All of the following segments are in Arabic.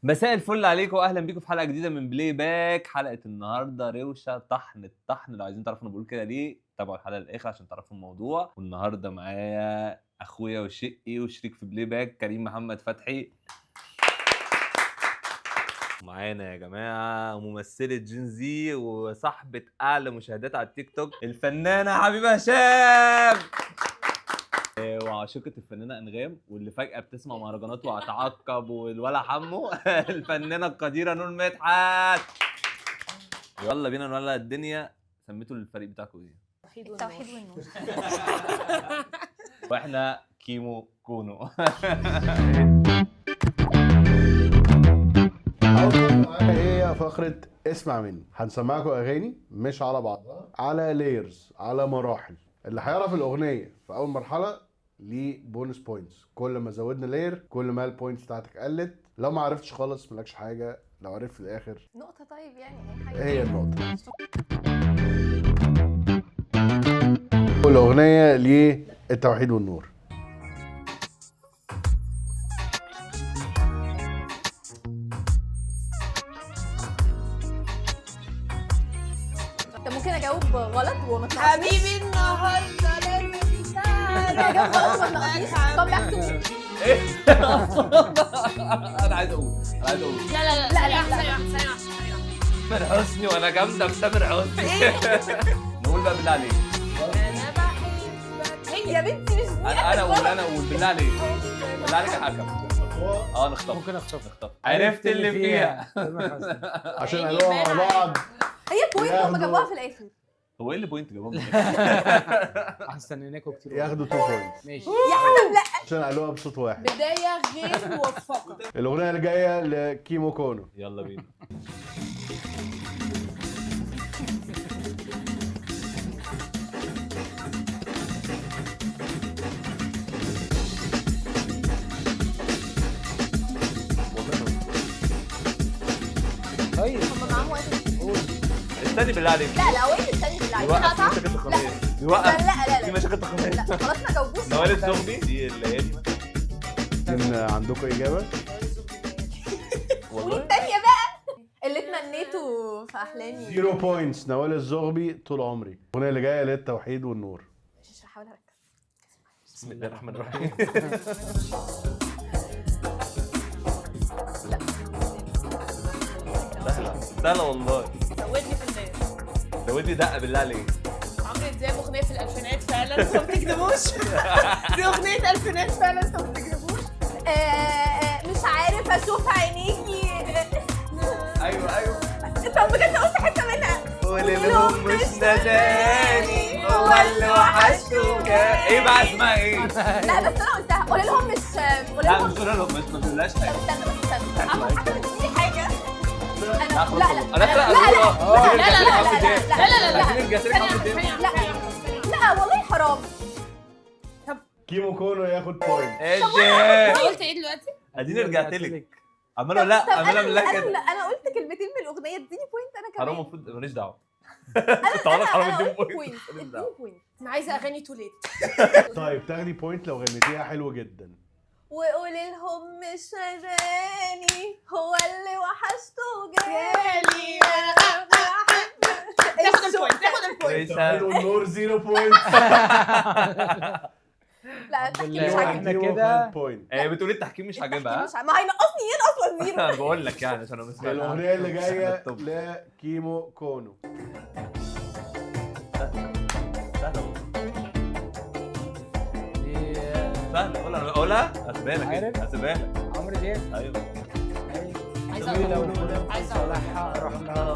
مساء الفل عليكم واهلا بيكم في حلقه جديده من بلاي باك. حلقه النهارده روشه طحن الطحن. لو عايزين تعرفوا انا بقول كده ليه تابعوا الحلقه للاخر عشان تعرفوا الموضوع. والنهارده معايا اخويا وشقي وشريك في بلاي باك كريم محمد فتحي. معانا يا جماعه ممثله جين زي وصاحبه اعلى مشاهدات على التيك توك الفنانه حبيبه هشام، وعاشقة الفنانة أنغام واللي فجأة بتسمع مهرجانات وهتعقب والولا حمو الفنانة القديرة نور مدحت. يلا بينا نولع الدنيا. سميتوا للفريق بتاعكم ايه؟ التوحيد والنور. واحنا كيمو كونو. هي فقرة اسمع مني. هنسمعكم اغاني مش على بعضها، على لايرز، على مراحل. اللي هيعرف الاغنية في اول مرحلة ليه بونس بوينتس. كل ما زودنا لاير كل ما البوينتس بتاعتك قلت. لو ما عرفتش خالص مالكش حاجة، لو عرفت في الاخر نقطة. طيب يعني اي حاجة. هي النقطة. والاغنية للتوحيد والنور. طب ممكن اجاوب غلط وما تنقصنيش؟ حبيبي النهارده لازم اجاوب غلط وما تنقصنيش. Come back to me. ايه؟ انا عايز اقول لا ثانية تامر حسني وانا جامده في تامر حسني. نقول بقى بالله عليك. انا بحبك يا بنتي مش دي. انا اقول بالله عليك. بالله عليك يا حكم. نخطف. ممكن اخطف. عرفت اللي فيها. عشان قالوها مع بعض. هي بوينت هم جابوها في الاخر. هو ايه اللي بوينت جابهم؟ استنيناكم كتير. ياخدوا 2 بوينتس ماشي. يا حبيبي لا. عشان قالوها بصوت واحد. بداية غير موفقة. الاغنية اللي جاية لكيمو كونو. يلا بينا. طيب هم معاهم وقت. استني بالله عليك. لا وين استني بالله عليك. يوقف صح؟ مشاكل تقنية. لا يوقف لا في مشاكل تقنية. لا خلاص ما جاوبوش. نوال الزغبي دي الليالي مثلا. إن عندكم إجابة؟ والله الثانية بقى اللي اتمنيته في احلامي. 0 بوينتس. نوال الزغبي طول عمري. الاغنيه اللي جايه للتوحيد والنور. مش هحاول اركز. بسم الله الرحمن الرحيم. سهلة والله. زودني في الليل. زودني دقة بالله عليك. عمرو دياب أغنية في الألفينات فعلا انتوا ما بتكذبوش. دي أغنية ألفينات فعلا انتوا ما بتكذبوش. مش عارف اشوف عينيكي. ايوه. طب بجد قلت حته منها. قول لهم مش نداني هو اللي وحشته كان. ايه بقى اسمها ايه؟ لا بس انا قلتها. قول لهم مش قول لا لهم. مش قول لهم ما تقولهاش حاجة. استنى بس استنى. اول حاجه بتديني حاجه. انا لا خلاص. لا انا لا والله حرام. كيمو كونو ياخد بوينت. أنت قلت إيه دلوقتي؟ اديني رجعت لك. عماله لا طب عماله انا لا انا كده. انا قلت كلمتين من الاغنيه اديني بوينت انا كمان. حرام المفروض ماليش دعوه. انا حرام انا اديني قلت بوينت. بوينت. ماليش اديني دعوة. بوينت. أنا عايزة أغاني توليت. طيب تاخدي بوينت لو غنيتيها حلو جدا. وقول لهم مش نداني هو اللي وحشته جالي. تاخد البوينت. التوحيد والنور 0 بوينت. لا التحكيم مش بالله. عاجبني. احنا كده. بوينت. بتقولي التحكيم مش عاجبها. التحكيم مش ما هينقصني ايه اصلا زيرو. انا بقول لك يعني عشان انا مسمع الاغنيه اللي جايه لكيمو كونو. سهله اقولها هسيبها لك. عارف؟ هسيبها لك. عمرو دياب. ايوه. عايزة طويلة أقول. ونونة عايزة صالحها رحنا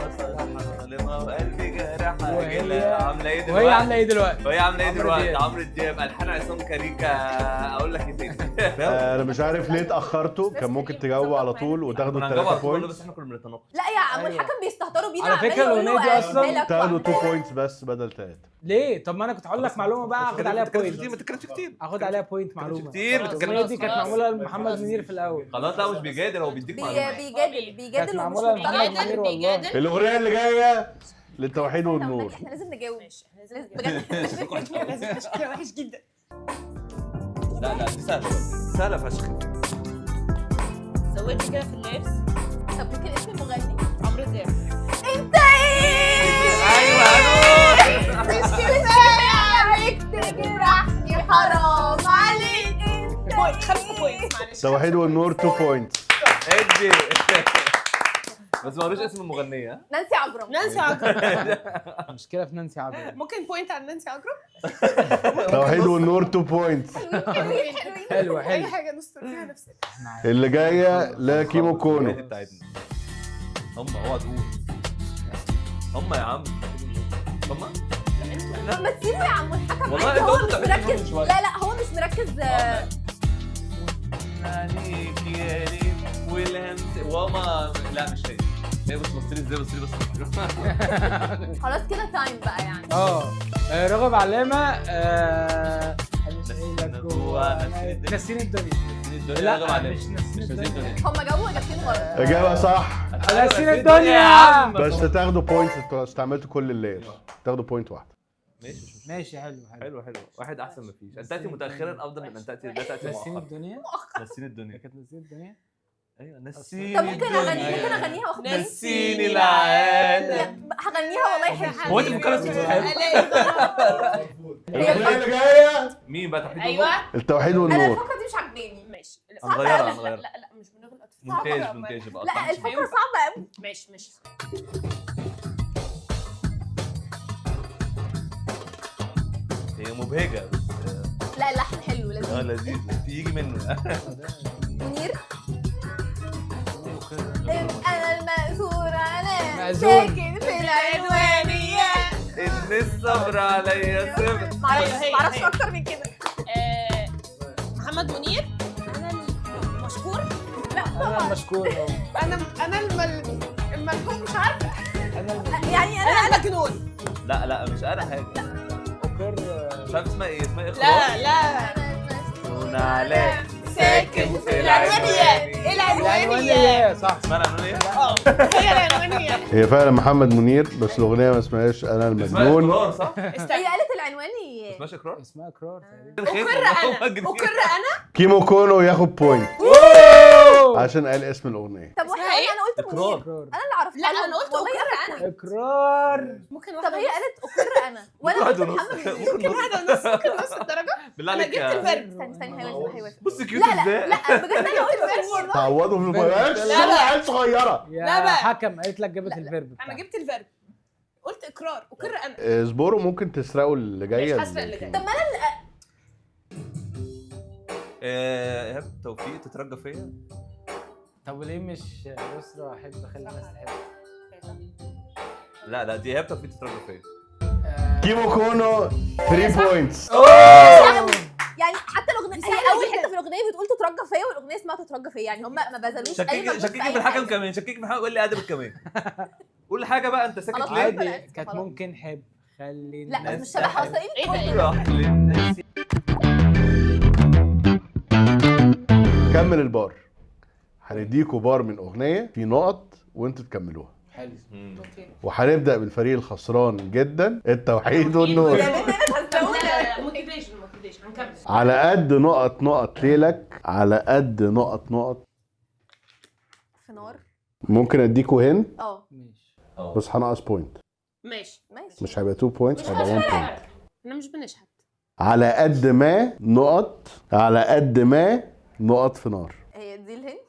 ظالمة وقلبي جارحة. وهي عامله ايه دلوقتي؟ وهي عامله ايه دلوقتي؟ وهي عامله ايه عمرو دلوقتي؟ دياب. عمرو دياب الحان عصام كاريكا. اقول لك ايه تاني؟ انا مش عارف ليه اتاخرتوا. كان ممكن تجاوبوا على طول وتاخدوا كنا 3 هنجاوب على طول بوينتس. بس احنا كنا بنتناقش. لا يا عم أيوة. الحكم بيستهتروا بينا. على عمال فكرة يقولوا الأغنية دي أصلاً مالك تاخدوا وعمال. 2 بوينتس بس بدل 3. ليه؟ طب ما انا كنت هقول لك معلومه بقى اخد عليها ما بوينت. تتكلمش كتير. اخد عليها بوينت معلومه. كتير. الاغنيه دي كانت معموله لمحمد منير في الاول. خلاص لا مش بيجادل هو بيديك معلومات. بيجادل كانت ومش معمولة مقتنع. لمحمد منير والله. الاغنيه اللي جايه للتوحيد والنور. احنا لازم نجاوب. ماشي احنا لازم بجد. لازم تشكيلة وحش جدا. لا دي سهله. سهله فشخ. زودني كده في الليرز. التوحيد والنور 2 بوينتس. ادي بس ما قالوش اسم المغنيه ها؟ نانسي عجرم. نانسي عجرم. مشكله في نانسي عجرم. ممكن بوينت على نانسي عجرم. التوحيد والنور 2 بوينتس. حلوين. حلو اي حلو. حاجه نستر بيها نفسنا. اللي جايه لكيمو كونو. الحاجات بتاعتنا هم اوعى تقول هم يا عم هم طب ما تسيبه يا عم الحكم والله عادي، انت هو قلت مش تعمل مركز. شوية. لا هو مش مركز. عليك يا ريت والهمس وما لا مش هي بص لي ازاي بص لي خلاص كده تايم بقى يعني. راغب علامه. نسيني نسيني الدنيا. لا مش نسيني الدنيا. هم جاوبوا اجابتين غلط. اجابه صح نسيني الدنيا. بس تاخدوا بوينتس. انتوا استعملتوا كل الليل تاخدوا بوينت واحده. ماشي حلو واحد احسن ما فيش. ان تاتي متاخرا افضل من ان تاتي لا تاتي نسيني مؤخرا. الدنيا. نسيني الدنيا كانت نسيني الدنيا. ايوه طب نسيني ممكن اغنيها واخد بالي؟ نسيني العالم. هغنيها والله حلو. هو انت ممكن اللي جايه مين بقى تحديد ايوه التوحيد انا والنور. الفقره دي مش عاجباني. ماشي. هنغيرها. لا مش بنغلط في مونتاج بقى لا الفقره صعبه قوي. ماشي هي مبهجه لا اللحن حلو لذيذ. لذيذ يجي منه منير. انا المأثور انا مأذون. ساكن في العنوانية. ان الصبر عليا صبر. معرفش اكتر من كده. محمد منير. انا المشهور. لا انا طبعا. مشكور. انا الملهوم مش عارفه. يعني انا المجنون. لا مش انا حاجه اوكر. مش عارف اسمها ايه لا نون علاء ساكن في العنوانية. العنوانية صح. اسمها العنوانية؟ هي العنوانية. هي فعلا محمد منير بس الاغنيه ما اسمهاش انا اسمها المجنون. اقرار صح؟ هي قالت العنواني. اسمها اقرار؟ اسمها اقرار تقريبا. أقر أنا كيمو كونو ياخد بوينت عشان قال اسم الاغنيه. طب اسمها إيه؟ انا قلت منير. اقرار. انا اللي عرفتها. لا أنا قلت والله أقر أنا. اقرار. ممكن طب هي قالت اقر انا وانا قلت محمد منير. ممكن واحدة ونص. ممكن نص الدرجة. بالله أنا عليك جبت الفرق. استني هيوافق. بص كيوت لا ازاي؟ بجد انا قلت منير والله. تعوضوا في المباراه. لا. عيال صغيره. يا لا بقى. حكم قالت لك جابت الفيرب. أنا جبت الفرق. قلت إقرار. أقر أنا. اصبروا ممكن تسرقوا اللي جايه. مش هسرق اللي جاي. طب ما انا ايهاب توفيق تترجى فيا. طب وليه مش يسرا احب اخلي الناس تحب؟ لا دي ايهاب توفيق تترجى فيا. كيمو كونو 3 بوينتس. يعني حتى الاغنيه هي اول حته في الاغنيه بتقول تترجى فيا والاغنيه اسمها تترجى فيا يعني هم ما بذلوش اي مجهود. شككني في الحكم كمان شككني في الحكم. قول لي ادب كمان. قول حاجه بقى انت ساكت خلاص. ليه؟ عادي خلاص. كانت ممكن حب خلي لا الناس بس مش شبه اصلا إيه ده؟ ايه راح للناس. كمل البار. هنديكوا بار من اغنيه في نقط وانتوا تكملوها. حلو. وهنبدا بالفريق الخسران جدا التوحيد والنور. موتيفيشن هنكمل. على قد نقط ليلك على قد نقط. في نار. ممكن اديكوا هن ماشي. بس هنقص بوينت. ماشي. مش هيبقى 2 بوينتس هيبقى 1 بوينت. احنا مش بنشهد. على قد ما نقط في نار. هي دي الهنت.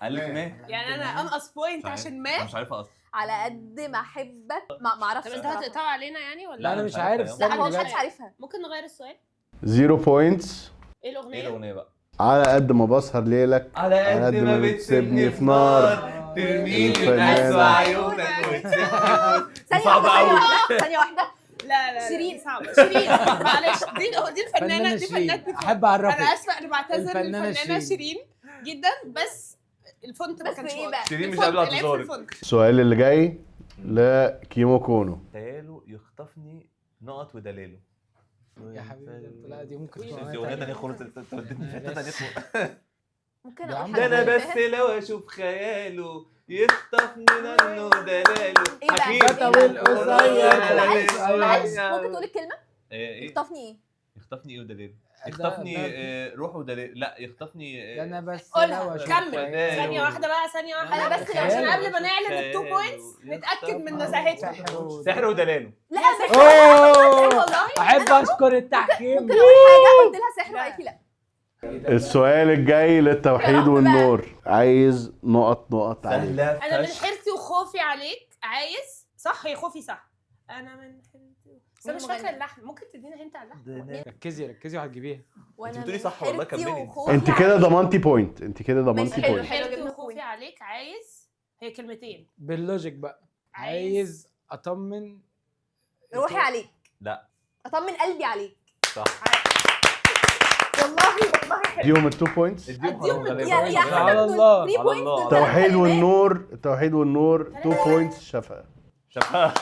قال لك ما يعني انا انقص بوينت عشان ما. مش عارفه اصلا. على قد ما احبك ما اعرفش. طب انت هتقطعوا علينا يعني ولا؟ لا انا مش عارف. لا هو استنى مش بجد. عارفها. ممكن نغير السؤال. 0 بوينتس. ايه ايه الاغنيه؟ الاغنيه بقى؟ على قد ما بسهر ليلك على قد ما بتسيبني في نار ترميني في ناس وعيونك ثانيه واحده. لا شيرين. صعبه. شيرين معلش. دي الفنانه. دي شيرين. فنانه. احب اعرفك. انا اسفه انا بعتذر الفنانة للفنانه شيرين. شيرين جدا بس الفونت ما بس كانش إيه واضح. بقى؟ شيرين مش الفونت- قابلة العيب في اعتذارك. الفونت. السؤال اللي جاي لكيمو كونو. دلاله يخطفني نقط ودلاله. يا حبيبي لا دي ممكن دي تكون اغنيه ثانيه خالص. انت وديتني في حته ثانيه. ممكن يا عم اقول ده حاجه. انا بس لو اشوف خياله يخطفني منه دلاله. إيه بقى؟ حكيم. إيه بقى؟ معلش، معلش ممكن تقول الكلمه؟ ايه يخطفني ايه؟ يخطفني ايه ودلاله؟ ده- يخطفني روح ودلاله. لا يخطفني ده انا بس قولها. لو أشوف كمل. خيال. ثانيه واحده بقى. ثانيه واحده. أنا بس لو عشان أشوف قبل ما نعلن التو بوينتس نتاكد من نزاهتها. سحر ودلاله. لا اوه والله احب اشكر التحكيم. ممكن اقول حاجه قلت لها سحر وقالت لي لا. السؤال الجاي للتوحيد والنور، عايز نقط عليه. سهله انا من فشخ. حيرتي وخوفي عليك عايز صح، هي خوفي صح. انا من حيرتي بس انا مش فاكره اللحن، ممكن تدينا هنت على اللحن؟ ركزي وهتجيبيها. وانا بتقولي من صح والله، حيرتي كملي. وخوفي انت كده عليك. ضمنتي بوينت، انت كده ضمنتي ماشي، حلو، بوينت. حلو. حيرتي جبنا وخوفي point. عليك عايز، هي كلمتين. باللوجيك بقى. عايز اطمن روحي عليك، لا اطمن قلبي عليك. صح. والله حلو. اديهم ال 2 بوينتس. اديهم يا على حضرتك الله. 3 على بوينتس الله. التوحيد والنور، التوحيد والنور 2 بوينتس. شفقة. شفاها.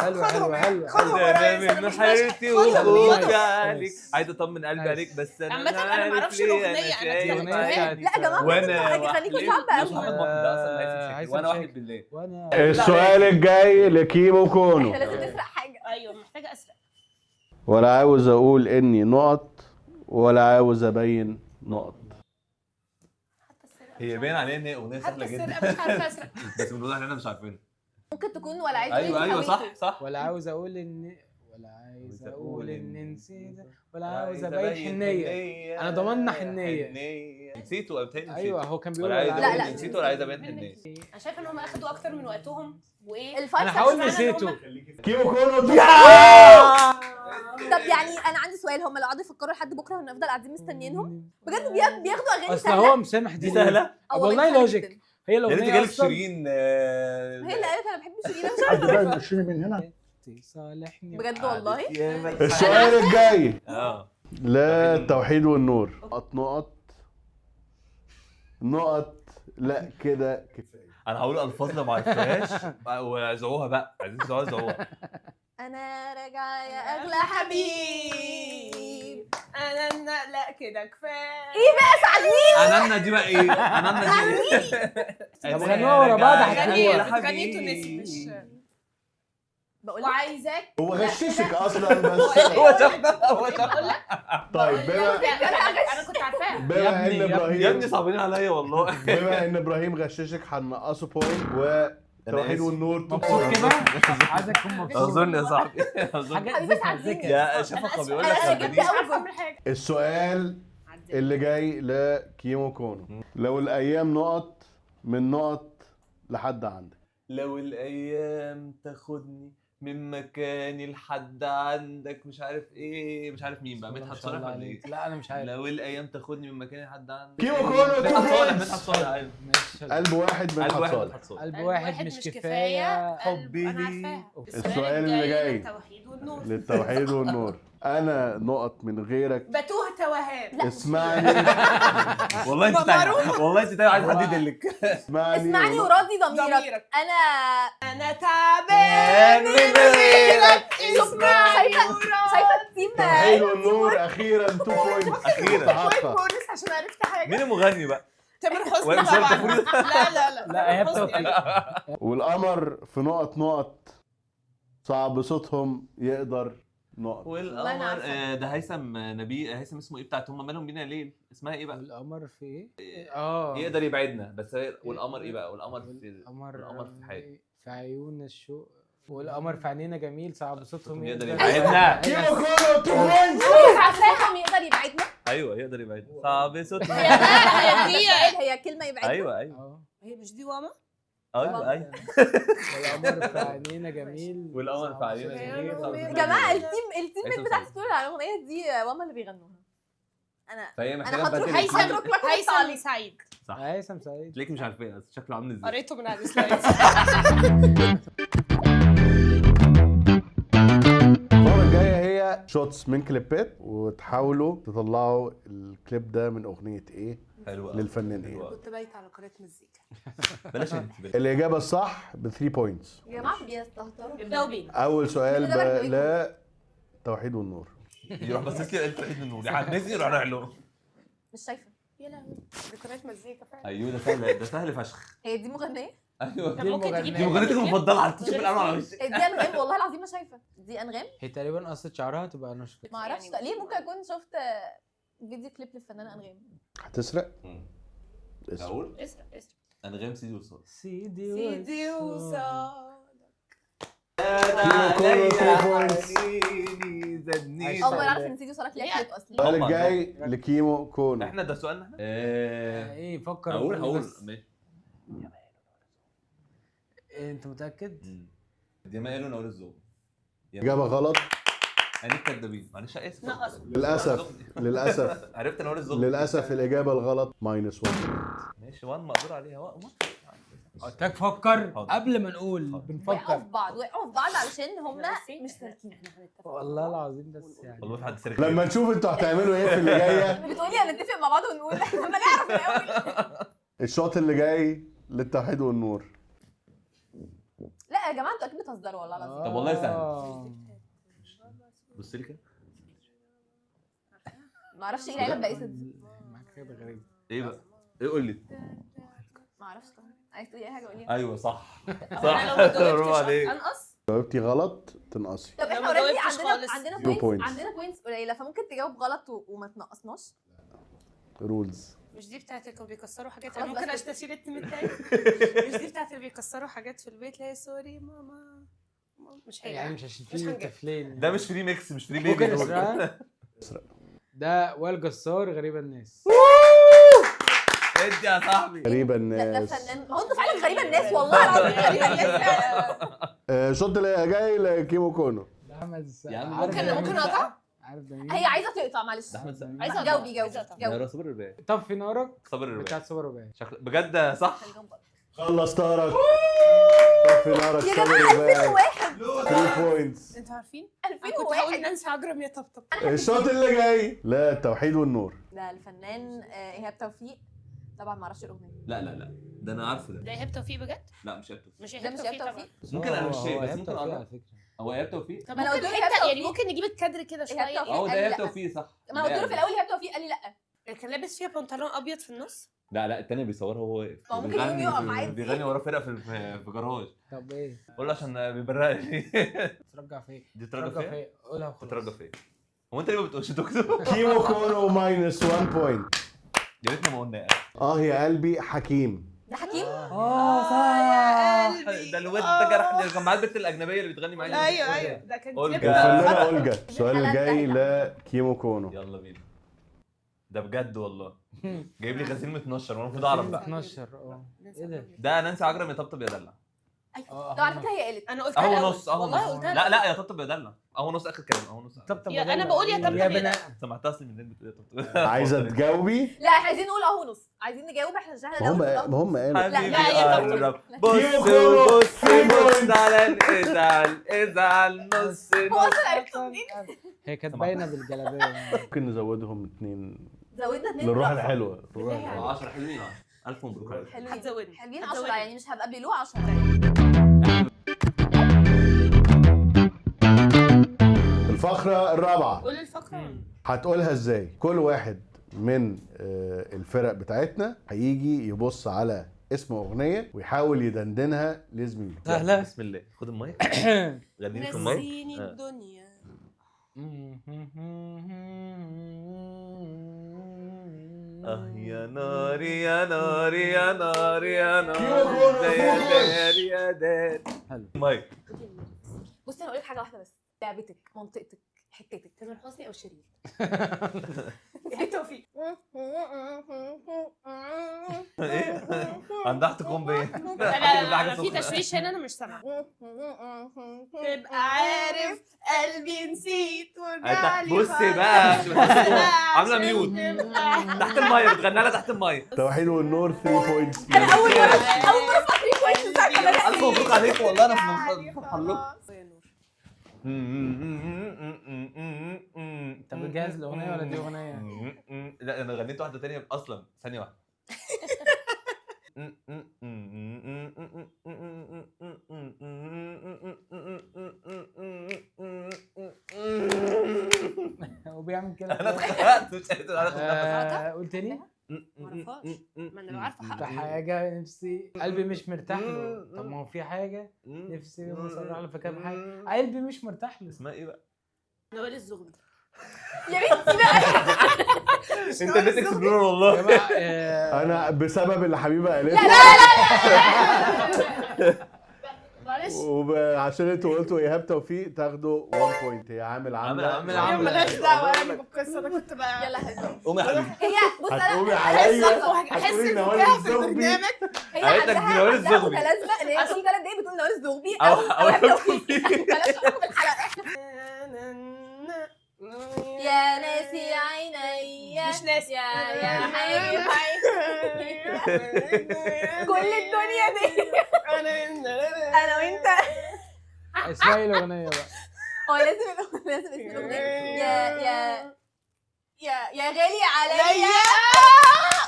حلو. خدهم انا ورايا، من حيرتي وخوفي عليك، عايز اطمن قلبي عليك بس انا عامة أنا ما أعرفش الأغنية، أنا اتكلمت لا يا جماعه وانا خليكوا صعب قوي. وانا واحد بالله. وانا السؤال الجاي لكيمو كونو، احنا لازم نسرق حاجه. ايوه محتاجه اسرق. ولا عاوز اقول اني نقط ولا عاوز ابين نقط. هي باين عليها ان هي اغنيه حتى سهله جدا السرقه مش عارفه اسرق. بس من الواضح ان احنا مش عارفينها. ممكن تكون ولا عايز ايوه صح. ولا عاوز اقول ان نسيت، ولا عاوز ابين حنيه. انا ضمننا حنيه. نسيته او بتهيألي ايوه هو كان بيقول ولا عايز ولا اقول لا. نسيته ولا عايز ابين حنيه. انا شايفه ان هم اخدوا اكتر من وقتهم وايه. انا هقول فعلا نسيته. هم- كيمو كونو طب يعني انا عندي سؤال، هم لو قعدوا يفكروا لحد بكره ونفضل قاعدين مستنيينهم بجد بياخدوا اغاني اصل سهله. هو مسامح دي سهله. والله سهلة لوجيك. جداً. هي يا ريت الاغنيه جالك اصلا شيرين. هي اللي قالت انا بحب شيرين مش حد عارفه بقى يمشيني من هنا. صالحني بجد والله. السؤال الجاي اه للتوحيد والنور، نقط لا كده كفايه. انا هقول الفاظ لو ما عرفتهاش وزعوها بقى، عايزين تزعوها زعوها. انا راجعه يا اغلى حبيب. انا لا كده كفايه. ايه بقى ساعديني. انانا دي بقى ايه؟ انانا دي طب غنوها ورا بعض غنية هتحبوها. غنيته نسي مش بقول لك وعايزاك. هو غششك اصلا بس. هو شافها. طيب بما انا كنت عارفاها. بما ان يا ابني ابراهيم صعبانين عليا والله. بما ان ابراهيم غششك هنقصه بوينت، وتوحيد والنور 2 مبسوط بوينت. كده عايزك تكون مبسوط. اعذرني يا صاحبي اعذرني. حاجه حبيبي ذكر ساعديني. ذكر. يا شفقه بيقول لك أنا خليني. جبت مش عارفه اعمل حاجه. السؤال اللي جاي لكيمو كونو، لو الايام نقط من نقط لحد عندك. لو الايام تاخدني من مكاني لحد عندك، مش عارف ايه، مش عارف مين بقى، ما مدحت شاء الله صالح ولا ايه؟ عليك. لا انا مش عارف. لو الايام تاخدني من مكاني لحد عندك. كيمو كونو مدحت 2 صالح، بوينتس. مدحت صالح ايوه. ماشي. قلب واحد من قلب واحد صالح. مدحت صالح. قلب واحد مش قلب- كفايه. حبي انا ليك. عارفاها. السؤال اللي جاي للتوحيد والنور. للتوحيد والنور، انا نقط من غيرك بتوه توهان. لا. اسمعني والله انت تايه، والله انت تايه، عايز حد يدلك. اسمعني وراضي ضميرك. ضميرك. انا تعبان من غيرك. شايفه التيم توحيد والنور اخيرا 2 بوينتس. اخيرا. بونس عشان عرفت حاجه. مين المغني بقى؟ تامر حسني ولا مش عارف طبعا. تقولي؟ لا لا ايهاب تامر حسني. توفيق. والقمر في نقط صعب صوتهم يقدر نقط. والله أنا والقمر عارفة. ده هيثم نبيل، هيثم اسمه ايه بتاعت هم مالهم بينا ليل، اسمها ايه بقى؟ والقمر في ايه؟ يقدر يبعدنا بس والقمر ايه بقى؟ والقمر في القمر في حاجه في عيون الشوق، والقمر في عينينا جميل، صعب صوتهم يقدر يقدر يبعدنا. كيمو كونو 2 بوينتس. مش عارفاهم يقدر يبعدنا. ايوه يقدر يبعدنا، صعب صوتهم. هي دي. هي كلمه يبعدنا. ايوه اه هي مش دي واما. ايوه ايوه. والقمر في عينينا جميل، والقمر في عينينا صعب جميل. صوتهم يا يقدر جماعه يبعدنا. التيم هيثم بتاعت سعيد. ستوري على الاغنيه دي واما اللي بيغنوها. انا فهي محتاجه هترك تبدل. هيثم. هترك لك هيثم تعليق. سعيد. صح. هيثم سعيد. تلاقيك مش عارفاه بس شكله عامل ازاي. قريته من على السلايد. المره الجايه هي شوتس من كليبات، وتحاولوا تطلعوا الكليب ده من اغنيه ايه حلو قوي. للفنان ايه. كنت بايت على قناه مزيكا. بلاش انت بلاش. الاجابه الصح ب 3 بوينتس. يا جماعه بيستهتروا. ابداوا بينا. اول سؤال ده بقى لا توحيد والنور. يروح باصص لي قلت عيد النور يحمسني يروح رايح له. مش شايفه. يا لهوي دي قناه مزيكا فعلا. ايوه ده سهل، ده سهل فشخ. هي دي مغنيه؟ ايوه طب ممكن تجيب دي مغنيتك المفضله، حطيتش في القلم على وشك. دي انغام والله العظيم ما شايفه. دي انغام. هي تقريبا قصة شعرها تبقى نشكر. ما اعرفش يعني ليه، ممكن اكون شفت فيديو كليب للفنانه انغام. هتسرق؟ اسرق. اقول اسرق انغام سيدي وصال. سيدي سيدي وصال. كيمو كونو 3 بوينتس. تزادنيش. اول مره اعرف ان سيدي وصالك ليها كليب اصلا. السؤال الجاي لكيمو كونو. احنا ده سؤالنا احنا. ايه فكر هقول بس. ماشي. انت متاكد؟ دي ما قالوا نور الزوم. اجابه غلط انا كدابين معلش اسف. نقص. للاسف عرفت نور الزوم. للاسف الاجابه الغلط -1. ماشي 1 مقدور عليها. قلت لك فكر حاضر. قبل ما نقول وقعوا بنفكر. في بعض علشان هم مش سالكين. والله العظيم بس يعني والله في حد سالك. لما نشوف انتوا هتعملوا ايه في اللي جايه. بتقولي هنتفق مع بعض ونقول احنا لما نعرف الاول. الشوط اللي جاي للتوحيد والنور. لا يا جماعه انتوا اكيد بتهزروا والله العظيم. طب والله سهل. بص لي كده. ما اعرفش ايه العيله البائسه دي. معاك حاجه غريبه. ايه بقى؟ ايه قول لي. ما اعرفش طبعا. عايز تقولي اي حاجه قوليها. ايوه صح. انا لو ما برافو جاوبتش عليك. انقص. جاوبتي غلط تنقصي. طب لو احنا ما اوريدي جاوبتش خالص. عندنا No بوينتس points. عندنا بوينتس قليله فممكن تجاوب غلط وما تنقصناش. رولز. مش دي بتاعت اللي كانوا بيكسروا حاجات؟ خلاص انا ممكن بس. استشير التيم التاني. مش دي بتاعت اللي بيكسروا حاجات في البيت؟ لا سوري ماما. مش هي يعني مش عشان مش في هنجيب. طفلين ده مش فري ميكس مش فري ممكن بيبي. اسرع. اسرق. ده وائل جسار غريبه الناس. ادي يا صاحبي. غريبة ده الناس. فنان. ما هو انتوا فعلا غريبه الناس والله العظيم غريبه الناس فعلا. الشوط اللي جاي لكيمو كونو. ده احمد يا عم عارف ده ممكن مين؟ اقطع؟ عارف ده مين؟ هي عايزه تقطع معلش. ده احمد سامي. عايزة جاوبي عايزة أقطع. جاوبي. يا صابر الرباعي. طفي نارك صابر الرباعي. بتاعت سوبر رباعي. شكل بجد صح. خلص طارك. طفي نارك يا صابر جماعه الرباعي. 2001 3 بوينتس. انتوا عارفين؟ انا كنت 2001 هقول نانسي عجرم يا طبطب. الشوط اللي جاي للتوحيد والنور. ده الفنان ايهاب توفيق. طبعا ما اعرفش الاغنيه. لا ده انا عارفه ده. ده ايهاب توفيق بجد؟ لا مش ايهاب توفيق. مش ده ايهاب مش توفيق ايهاب طبعا. توفيق. ممكن انا مش شايف بس إيهاب ممكن توفيق اقرا. على فكره. هو ايهاب توفيق. طب ما أنا ممكن قلت له إيهاب حته يعني توفيق. ممكن نجيب الكادر كده إيهاب شويه. توفيق. هو ده قال لي ايهاب لا. توفيق صح. ما انا قلت له في الاول ايهاب توفيق قال لي لا. كان لابس فيها بنطلون ابيض في النص. لا التاني بيصورها وهو واقف. ما هو ممكن يقوم يقف عادي. بيغني وراه فرقه في جراج. طب ايه؟ قول له عشان بيبرق لي. ترجع فين؟ دي ترجع فين؟ قولها وخلاص. ترجع فين؟ هو انت ليه ما بتقولش دكتور؟ كيمو كونو -1 بوينت. يا ريتنا ما قلنا. يا قلبي حكيم. ده حكيم. صح. ده الواد ده جرحني. كان معاه البنت الاجنبيه اللي بتغني معايا. ايوه ده كان أولجا. الفنانة أولجا. السؤال الجاي لكيمو كونو. يلا بينا. ده بجد والله. جايب لي غسيل متنشر وانا المفروض اعرف بقى. 12 ايه ده؟ ده نانسي عجرم يا طبطب يا دلع. ده على فكره هي قالت. انا قلت اهو نص اهو والله نص. قلتها لا يا طبطب يا دلع. اهو نص اخر كلام اهو نص. طب يا أنا بقول يا طب يا طب يا بنات. سمعتها اصلا منين بتقول يا طبطب. عايزة تجاوبي؟ لا احنا عايزين نقول اهو نص. عايزين نجاوب احنا عشان احنا ما هم قالوا. حبيبي لا، يا طبطب. قرب. بص على ازعل نص هو اصلا عرفتوا منين؟ هي كانت باينه بالجلابيه. ممكن نزودهم 2 زودنا 2 للروح الحلوة. الروح الحلوة. 10 حلوين 1000 مبروك. حلوين هتزودني. حلوين هتزودني. 10 يعني مش هبقى بلو 10. الفقرة الرابعة قول الفقره. هتقولها ازاي؟ كل واحد من الفرق بتاعتنا هيجي يبص على اسم اغنية ويحاول يدندنها لزميله. سهله. بسم الله خد المايك. غنيني في المايك. نسيني الدنيا. يا ناري يا ناري يا ناري يا كيمو ناري كونو يا فوز. دار يا دار. حلو. مايك. بصي انا هقول لك حاجه واحده بس. لعبتك منطقتك حتتك. تامر حسني او شيرين؟ ايهاب توفيق. ايه عندها احتكام بيا. لا في تشويش هنا انا مش سامعه. تبقى عارف قلبي نسيت ورجعلي. بصي بقى عامله ميوت تحت المايه بتغني لها تحت المايه. توحيد والنور 3 بوينتس. انا اول مره اسمع 3 كويس ساعه الف مبروك عليك والله انا فرحان لكم. انت بتجهز الاغنيه ولا دي اغنيه؟ لا انا غنيت واحده تانية اصلا ثانيه واحده. هو بيعمل كده. انا اتخيلت مش قادر اخد نفس. قول تاني. معرفهاش. ما انا لو عارفه في حق. حاجه نفسي قلبي مش مرتاح له. طب ما هو في حاجه نفسي مسرع له في كام حاجه قلبي مش مرتاح له. اسمها ايه بقى؟ نوال الزغبي. يا بنتي بقى. انت نت اكسبلور يا والله. جماعه انا بسبب اللي حبيبه قالته. معلش وعشان انتوا قلتوا ايهاب توفيق تاخدوا 1 بوينت. هي عامل عاملة. ايوه مالهاش دعوه يعني بالقصه، انا كنت بقى يلا حلو. قومي يا حبيبي. هي بص هتقومي انا عليا احس هتقولي ان نوال فيها في الزغبي. البرنامج هي قالت لك دي نوال عندها الزغبي. متلازمه ان هي كل 3 دقايق بتقول نوال الزغبي أو إيهاب توفيق. بلاش نحكم الحلقه. يا ناسي عيني مش ناسي. يا حبيبي كل الدنيا دي انا وانت. اسمعي الاغنيه بقى. هو لازم اسم الاغنيه يا غالي عليا.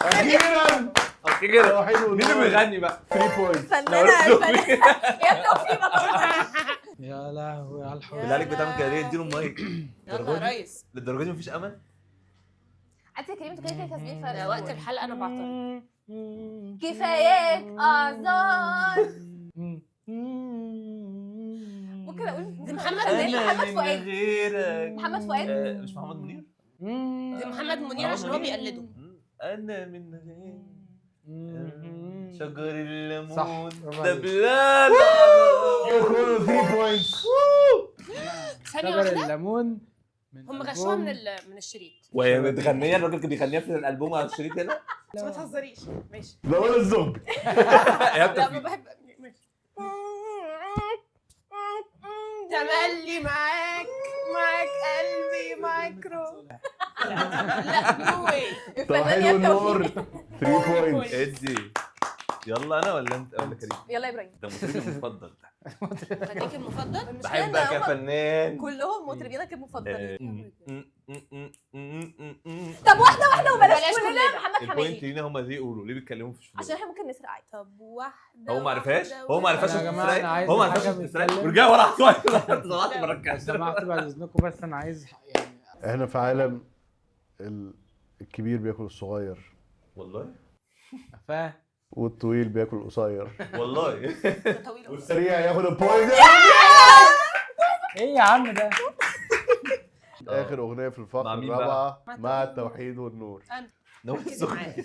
اخيرا اوكي كده. توحيد مين اللي والنور. بيغني بقى؟ 3 بوينت. فنانه يا توفيق يا لهوي على الحب. بالله عليك بتعمل كده ليه؟ اديله المايك. يلا يا ريس، للدرجه دي مفيش امل؟ انت يا كريم انتوا كده كاسبين ده فرق. وقت الحلقه انا بعترض. كفاياك اعذار. ممكن اقول دي محمد انا منير. محمد من فؤاد. غيرك. محمد فؤاد. مش محمد منير؟ دي محمد منير عشان هو بيقلده. انا من غيرك شجر الليمون صح، برافو ده عليك. بلاد. كله 3 بوينتس. ثانيه شجر واحده، الليمون هم غشوها من الشريط. وهي متغنيه، الراجل كان بيغنيها في الالبوم على الشريط هنا. بس ما تهزريش. ماشي. نوال الزغبي. لا ما بحب. ماشي. تملي معاك قلبي معاك روح. لا نو واي. توحيد والنور 3 بوينتس. ادي. يلا انا ولا انت ولا كريم؟ يلا يا ابراهيم. ده مطربي المفضل. مديك المفضل. بحبك يا فنان. كلهم مطربينك المفضلين. طب طب واحده وبلاش بلاش كلنا كلنا. محمد البوينت حماقي لينا هم دي يقولوا ليه بيتكلموا في الشغل. عشان احنا ممكن نسرق عادي. طب واحده هو ما عرفهاش، واحدة هو ما عرفهاش يا جماعة أنا عايز هو ما حاجة عرفهاش تسرق بيتكلم. ورجع ورا طلعت ما ركعش. سمعت بعد اذنكم بس انا عايز يعني احنا في عالم الكبير بياكل الصغير والله فاهم. والطويل بياكل القصير والله. طويل. والسريع ياخد البوينت. ايه يا عم ده؟ اخر اغنيه في الفقره مع مين الرابعه بقى؟ مع التوحيد والنور. نوم ركزي السخن. معايا.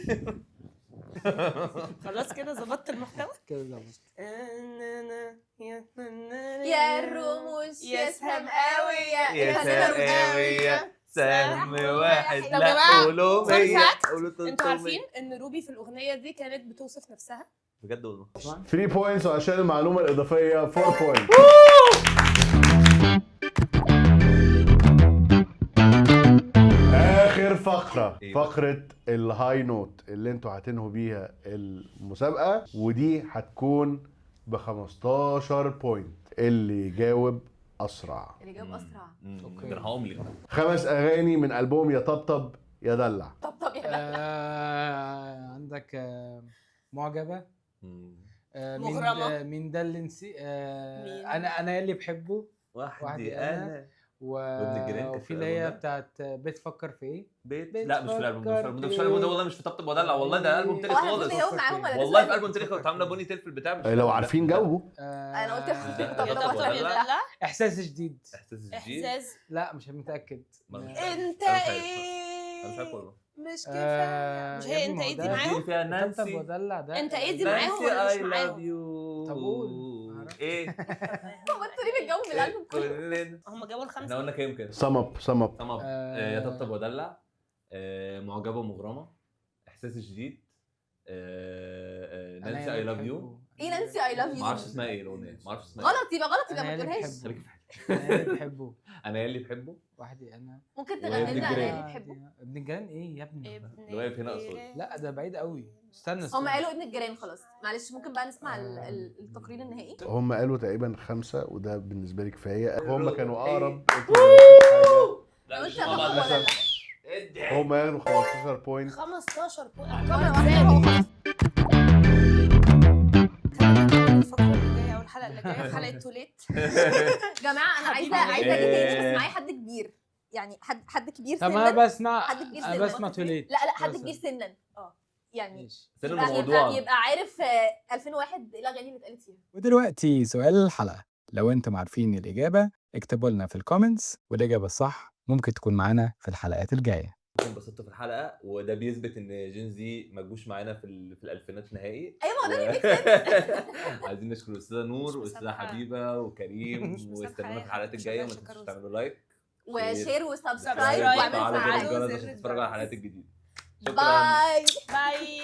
خلاص كده ظبطت المحتوى. كده ظبط. يا الرموش يا سهم قوي يا سقاوية سهم واحد طب لا يا جماعة، قولوا fun 100 fact، قولوا انتوا 300. عارفين ان روبي في الاغنيه دي كانت بتوصف نفسها؟ بجد والله. 3 بوينتس وعشان المعلومه الاضافيه 4 بوينتس. اخر فقره إيه؟ فقره الهاي نوت اللي انتوا هتنهوا بيها المسابقه، ودي هتكون ب 15 بوينت اللي يجاوب اسرع. اللي جاب اسرع. أوكي. درهم لي. 5 اغاني من البوم يا طبطب يا دلع. طب يا لا. عندك معجبة. مغرمة. مين ده اللي نسي مين؟ انا اللي بحبه. وحدي انا وابن الجيران كانت وفي في اللي الألبوم هي ده؟ بتاعت بتفكر في ايه؟ بيت لا مش في الالبوم ده، بتفكر مش في الالبوم ده والله، مش في طبطب ودلع والله، ده البوم تاني هو احنا خالص. المفروض نجاوب معاهم ولا والله لسه؟ في البوم تاني كنت عامله بوني تيل في البتاع. مش لو عارفين جاوبوا. انا قلت يا طب طبطب يا لا. دلع. احساس جديد. احساس جديد. احساس. لا مش متأكد. ما- انت أنا مش عارف. ايه؟ انا مش عارف والله. مش كفايه. مش هي انت ايه دي معاهم؟ فيها طبطب نانسي. ودلع ده. انت ايه دي معاهم ولا مش نانسي I معاهم؟ love you. طب قول. معرفش. ايه؟ هو انتوا ليه بتجاوبوا من الالبوم كله؟ كلنا. هم جابوا احنا الخمسه. قلنا كام كده؟ سم اب تمام. يا طبطب ودلع، معجبه ومغرمه، احساس جديد، نانسي اي لاف يو. ايه نانسي اي لاف يو؟ ما اعرفش اسمها ايه الاغنيه، ما اعرفش اسمها غلط يبقى غلط يبقى انا ما اللي تقولهاش. بحبه. انا اللي بحبه. انا يلي بحبه. وحدي انا. ممكن وابن تغني لنا الجيران. اغاني بتحبه. ابن الجيران ايه يا ابني؟ اللي واقف هنا أقصد. لا ده بعيد قوي. استنى هم قالوا ابن الجيران خلاص. معلش ممكن بقى نسمع التقرير النهائي. هم قالوا تقريبا 5 وده بالنسبه لي كفايه. هم كانوا اقرب. لا مش قلت مع بعض. أطبطب ولا لا؟ ادي. هم ياخدوا 15 بوينت. 15 طبعا واحدة هو خلاص. الفقره اللي جايه او الحلقه اللي جايه في حلقه توليت. جماعه انا عايزه حبيبي. اجي تاني بس معايا حد كبير. يعني حد كبير طب سنا. انا بسمع. حد كبير انا سنا. بسمع توليت. لا حد بس. كبير سنا. يعني ماشي. سن يبقى الموضوع. يبقى عارف 2001 ايه الاغاني اللي اتقالت فيها. ودلوقتي سؤال الحلقة، لو انتم عارفين الإجابة اكتبوا لنا في الكومنتس، والإجابة الصح ممكن تكون معانا في الحلقات الجاية. انبسطتوا في الحلقه، وده بيثبت ان جين زي ما جوش معانا في الالفينات نهائي. ايوه ما هو ده اللي عايزين نشكر الاستاذه نور والاستاذه مسامحة. حبيبه وكريم، مسامحة واستنونا في يا الحلقات حبيبي، الجايه، مش وما عارفة تنسوش أشكر تعملوا لايك وشير وسبسكرايب سبسكرايب واعمل وفعلوا وفعلوا فعاليات. الجرس زر عشان تتفرجوا على الجرس. الحلقات الجديده. شكرا. باي. باي.